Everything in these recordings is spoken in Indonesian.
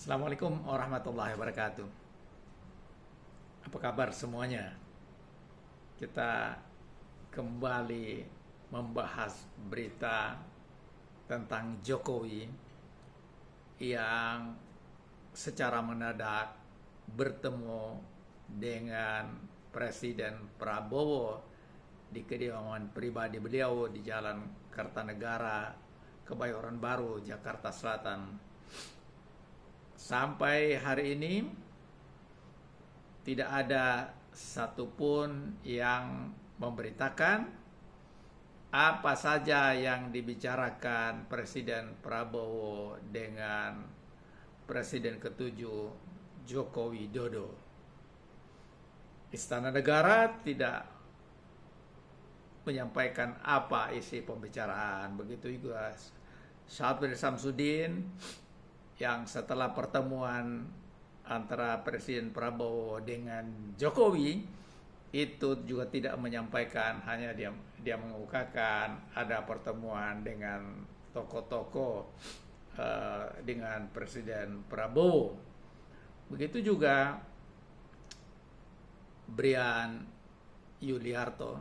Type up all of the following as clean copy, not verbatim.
Assalamualaikum warahmatullahi wabarakatuh. Apa kabar semuanya? Kita kembali membahas berita tentang Jokowi yang secara mendadak bertemu dengan Presiden Prabowo di kediaman pribadi beliau di Jalan Kertanegara, Kebayoran Baru, Jakarta Selatan. Sampai hari ini tidak ada satupun yang memberitakan apa saja yang dibicarakan Presiden Prabowo dengan Presiden ketujuh Joko Widodo. Istana Negara tidak menyampaikan apa isi pembicaraan. Begitu juga Syafrin Samsudin yang setelah pertemuan antara Presiden Prabowo dengan Jokowi itu juga tidak menyampaikan, hanya dia mengemukakan ada pertemuan dengan tokoh-tokoh dengan Presiden Prabowo. Begitu juga Brian Yuliarto,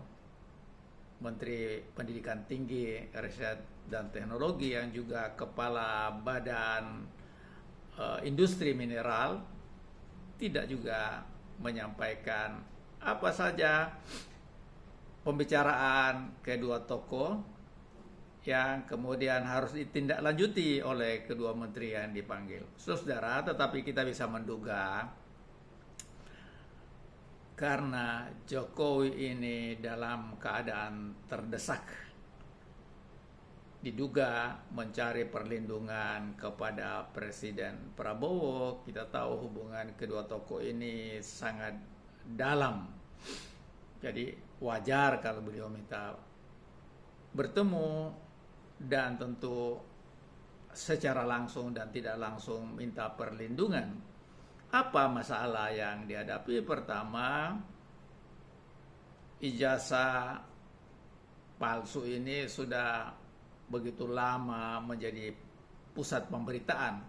Menteri Pendidikan Tinggi, Riset dan Teknologi, yang juga Kepala Badan Industri Mineral, tidak juga menyampaikan apa saja pembicaraan kedua tokoh yang kemudian harus ditindaklanjuti oleh kedua menteri yang dipanggil. Saudara, tetapi kita bisa menduga karena Jokowi ini dalam keadaan terdesak, diduga mencari perlindungan kepada Presiden Prabowo. Kita tahu hubungan kedua tokoh ini sangat dalam. Jadi wajar kalau beliau minta bertemu dan tentu secara langsung dan tidak langsung minta perlindungan. Apa masalah yang dihadapi? Pertama, ijazah palsu ini sudah begitu lama menjadi pusat pemberitaan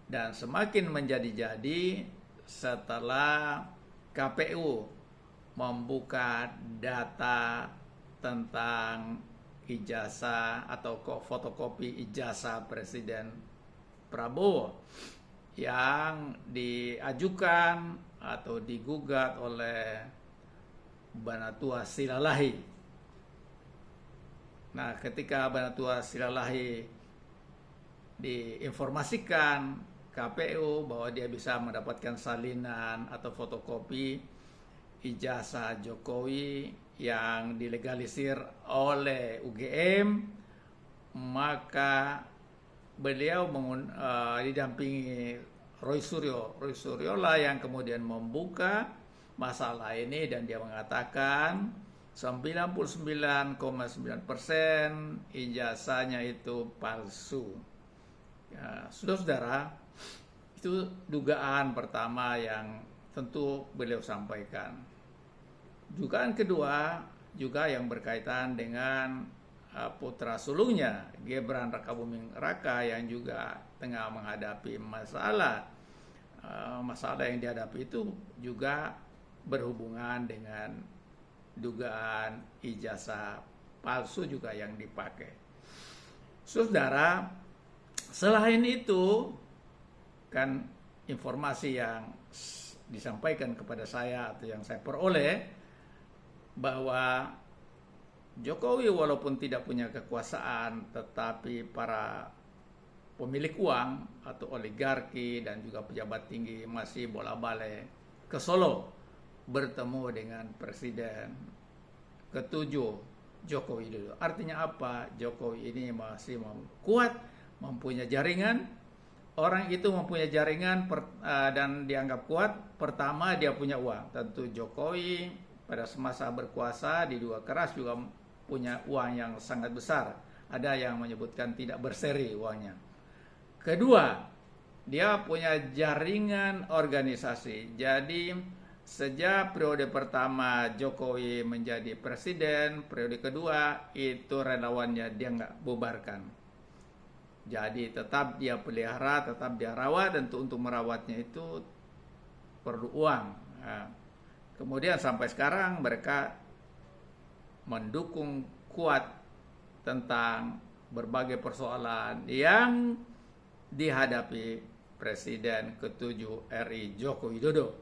dan semakin menjadi-jadi setelah KPU membuka data tentang ijazah atau fotokopi ijazah Presiden Prabowo yang diajukan atau digugat oleh Banatua Silalahi. Nah, ketika Banatua Silalahi diinformasikan KPU bahwa dia bisa mendapatkan salinan atau fotokopi ijazah Jokowi yang dilegalisir oleh UGM, maka beliau didampingi Roy Suryo lah yang kemudian membuka masalah ini, dan dia mengatakan 99,9% ijazahnya itu palsu. Ya, saudara-saudara, itu dugaan pertama yang tentu beliau sampaikan. Dugaan kedua juga yang berkaitan dengan putra sulungnya, Gibran Rakabuming Raka, yang juga tengah menghadapi masalah. Masalah yang dihadapi itu juga berhubungan dengan dugaan ijazah palsu juga yang dipakai. Saudara, selain itu kan informasi yang disampaikan kepada saya atau yang saya peroleh bahwa Jokowi walaupun tidak punya kekuasaan, tetapi para pemilik uang atau oligarki dan juga pejabat tinggi masih bola-balik ke Solo bertemu dengan Presiden ketujuh Joko Widodo. Artinya apa? Jokowi ini masih kuat, mempunyai jaringan. Orang itu mempunyai jaringan dan dianggap kuat. Pertama, dia punya uang. Tentu Jokowi pada semasa berkuasa diduga keras juga punya uang yang sangat besar. Ada yang menyebutkan tidak berseri uangnya. Kedua, dia punya jaringan organisasi. Jadi sejak periode pertama Jokowi menjadi presiden, periode kedua itu relawannya dia nggak bubarkan. Jadi tetap dia pelihara, tetap dia rawat, dan untuk merawatnya itu perlu uang. Nah, kemudian sampai sekarang mereka mendukung kuat tentang berbagai persoalan yang dihadapi Presiden ke-7 RI Joko Widodo.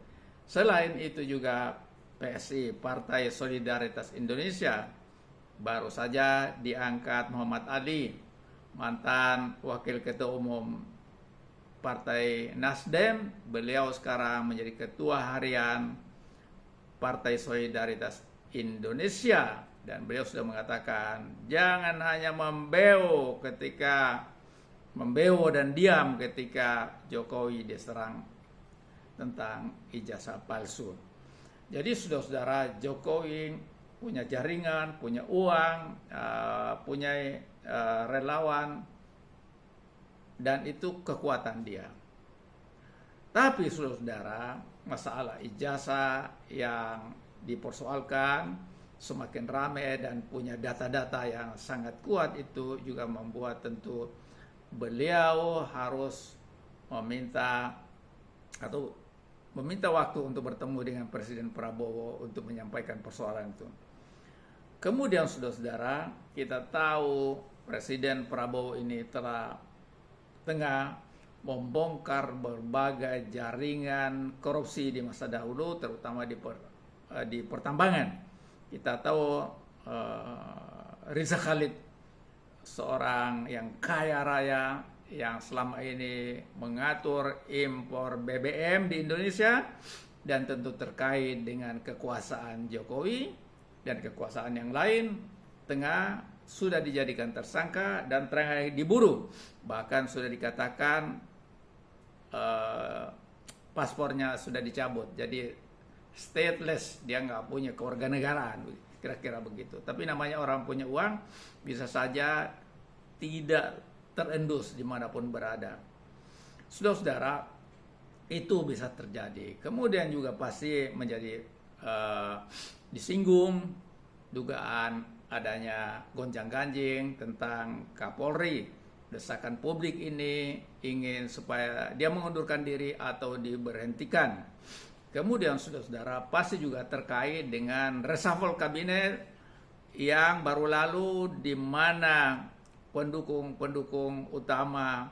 Selain itu juga PSI, Partai Solidaritas Indonesia, baru saja diangkat Muhammad Ali, mantan Wakil Ketua Umum Partai Nasdem. Beliau sekarang menjadi Ketua Harian Partai Solidaritas Indonesia, dan beliau sudah mengatakan jangan hanya membeo dan diam ketika Jokowi diserang tentang ijazah palsu. Jadi saudara-saudara, Jokowi punya jaringan, punya uang, punya relawan, dan itu kekuatan dia. Tapi saudara-saudara, masalah ijazah yang dipersoalkan semakin ramai dan punya data-data yang sangat kuat, itu juga membuat tentu beliau harus meminta waktu untuk bertemu dengan Presiden Prabowo untuk menyampaikan persoalan itu. Kemudian saudara-saudara, kita tahu Presiden Prabowo ini tengah membongkar berbagai jaringan korupsi di masa dahulu, terutama di pertambangan. Kita tahu Riza Khalid, seorang yang kaya raya yang selama ini mengatur impor BBM di Indonesia, dan tentu terkait dengan kekuasaan Jokowi dan kekuasaan yang lain, sudah dijadikan tersangka dan tengah diburu. Bahkan sudah dikatakan paspornya sudah dicabut, jadi stateless, dia nggak punya kewarganegaraan, kira-kira begitu. Tapi namanya orang punya uang, bisa saja tidak terendus dimanapun berada. Saudara-saudara, itu bisa terjadi. Kemudian juga pasti menjadi disinggung dugaan adanya gonjang-ganjing tentang Kapolri. Desakan publik ini ingin supaya dia mengundurkan diri atau diberhentikan. Kemudian saudara-saudara, pasti juga terkait dengan reshuffle kabinet yang baru lalu, di mana pendukung utama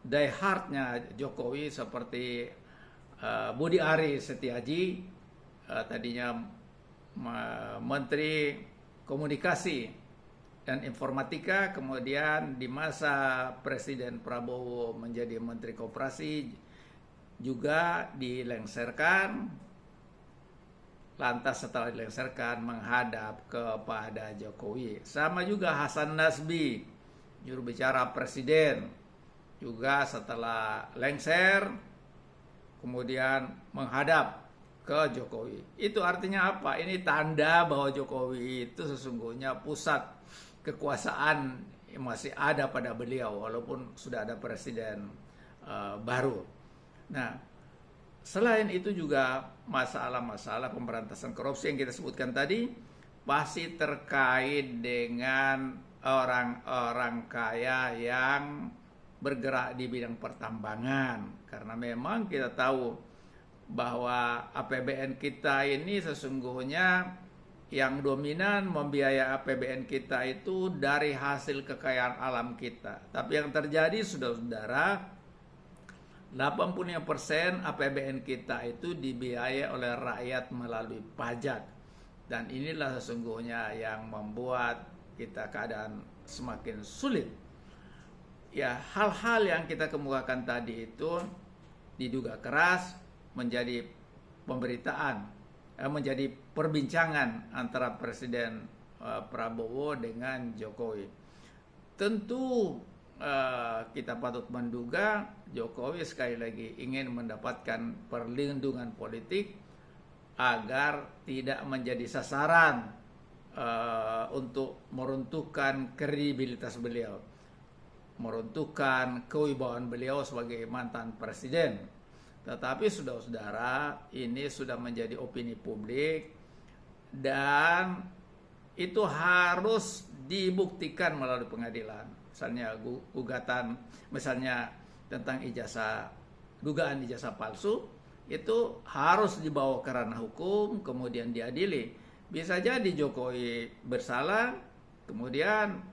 die hardnya Jokowi seperti Budi Ari Setiaji, tadinya Menteri Komunikasi dan Informatika, kemudian di masa Presiden Prabowo menjadi Menteri Koperasi, juga dilengsarkan. Lantas setelah dilengsarkan menghadap kepada Jokowi. Sama juga Hasan Nasbi, juru bicara Presiden, juga setelah lengser kemudian menghadap ke Jokowi. Itu artinya apa? Ini tanda bahwa Jokowi itu sesungguhnya pusat kekuasaan masih ada pada beliau, walaupun sudah ada presiden baru. Nah, selain itu juga masalah-masalah pemberantasan korupsi yang kita sebutkan tadi pasti terkait dengan orang-orang kaya yang bergerak di bidang pertambangan. Karena memang kita tahu bahwa APBN kita ini sesungguhnya yang dominan membiayai APBN kita itu dari hasil kekayaan alam kita. Tapi yang terjadi, saudara-saudara, 85% APBN kita itu dibiayai oleh rakyat melalui pajak. Dan inilah sesungguhnya yang membuat kita keadaan semakin sulit. Ya, hal-hal yang kita kemukakan tadi itu diduga keras menjadi pemberitaan, menjadi perbincangan antara Presiden Prabowo dengan Jokowi. Tentu kita patut menduga Jokowi sekali lagi ingin mendapatkan perlindungan politik agar tidak menjadi sasaran untuk meruntuhkan kredibilitas beliau, meruntuhkan kewibawaan beliau sebagai mantan presiden. Tetapi saudara-saudara, ini sudah menjadi opini publik dan itu harus dibuktikan melalui pengadilan. misalnya gugatan misalnya tentang dugaan ijazah palsu, itu harus dibawa ke ranah hukum, kemudian diadili. Bisa jadi Jokowi bersalah, kemudian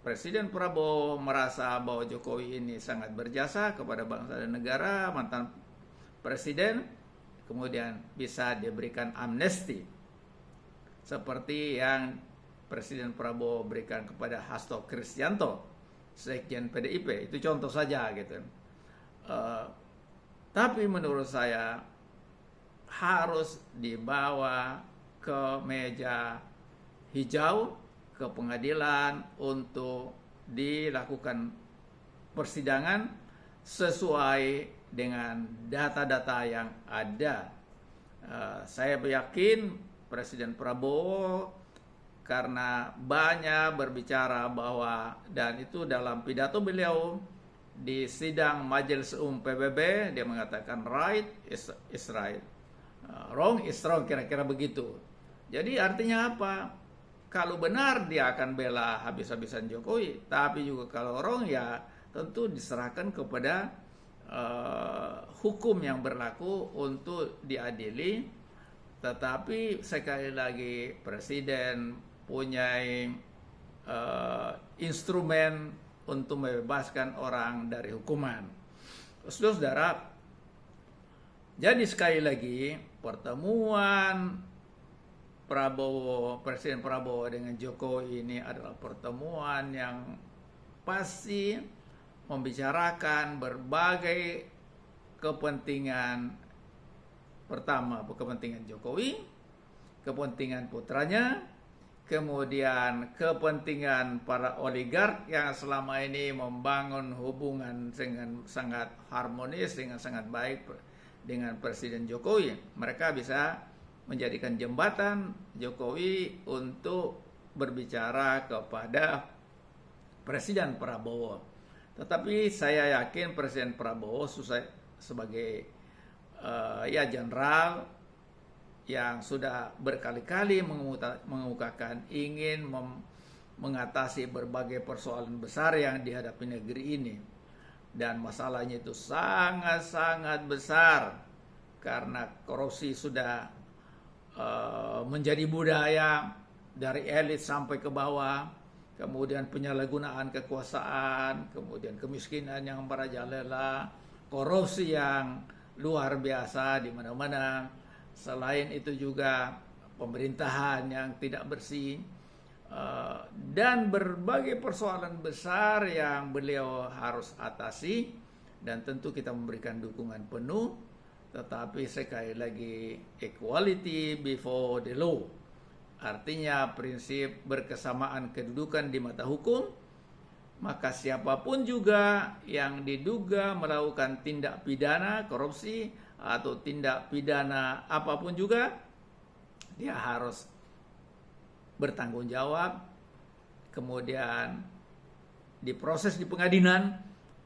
Presiden Prabowo merasa bahwa Jokowi ini sangat berjasa kepada bangsa dan negara, mantan presiden, kemudian bisa diberikan amnesti seperti yang Presiden Prabowo berikan kepada Hasto Kristianto, Sekjen PDIP. Itu contoh saja gitu. Tapi menurut saya harus dibawa ke meja hijau, ke pengadilan untuk dilakukan persidangan sesuai dengan data-data yang ada. Saya yakin Presiden Prabowo karena banyak berbicara bahwa, dan itu dalam pidato beliau di sidang Majelis Umum PBB, dia mengatakan right is right, wrong is wrong, kira-kira begitu. Jadi artinya apa? Kalau benar dia akan bela habis-habisan Jokowi, tapi juga kalau wrong ya tentu diserahkan kepada hukum yang berlaku untuk diadili. Tetapi sekali lagi Presiden punya instrumen untuk membebaskan orang dari hukuman. Saudara, jadi sekali lagi pertemuan Presiden Prabowo dengan Jokowi ini adalah pertemuan yang pasti membicarakan berbagai kepentingan. Pertama, kepentingan Jokowi, kepentingan putranya, kemudian kepentingan para oligark yang selama ini membangun hubungan dengan sangat harmonis, dengan sangat baik dengan Presiden Jokowi. Mereka bisa menjadikan jembatan Jokowi untuk berbicara kepada Presiden Prabowo. Tetapi saya yakin Presiden Prabowo sebagai jenderal yang sudah berkali-kali mengemukakan ingin mengatasi berbagai persoalan besar yang dihadapi negeri ini, dan masalahnya itu sangat-sangat besar karena korupsi sudah menjadi budaya dari elit sampai ke bawah, kemudian penyalahgunaan kekuasaan, kemudian kemiskinan yang merajalela, korupsi yang luar biasa di mana-mana. Selain itu juga pemerintahan yang tidak bersih, dan berbagai persoalan besar yang beliau harus atasi, dan tentu kita memberikan dukungan penuh. Tetapi sekali lagi, equality before the law, artinya prinsip berkesamaan kedudukan di mata hukum. Maka siapapun juga yang diduga melakukan tindak pidana korupsi atau tindak pidana apapun juga, dia harus bertanggung jawab, kemudian diproses di pengadilan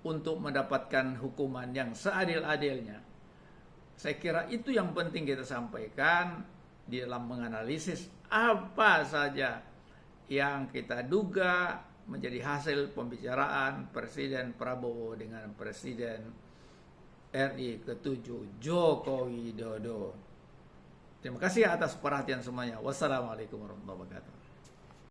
untuk mendapatkan hukuman yang seadil-adilnya. Saya kira itu yang penting kita sampaikan di dalam menganalisis apa saja yang kita duga menjadi hasil pembicaraan Presiden Prabowo dengan Presiden RI ke-7 Joko Widodo. Terima kasih atas perhatian semuanya. Wassalamualaikum warahmatullahi wabarakatuh.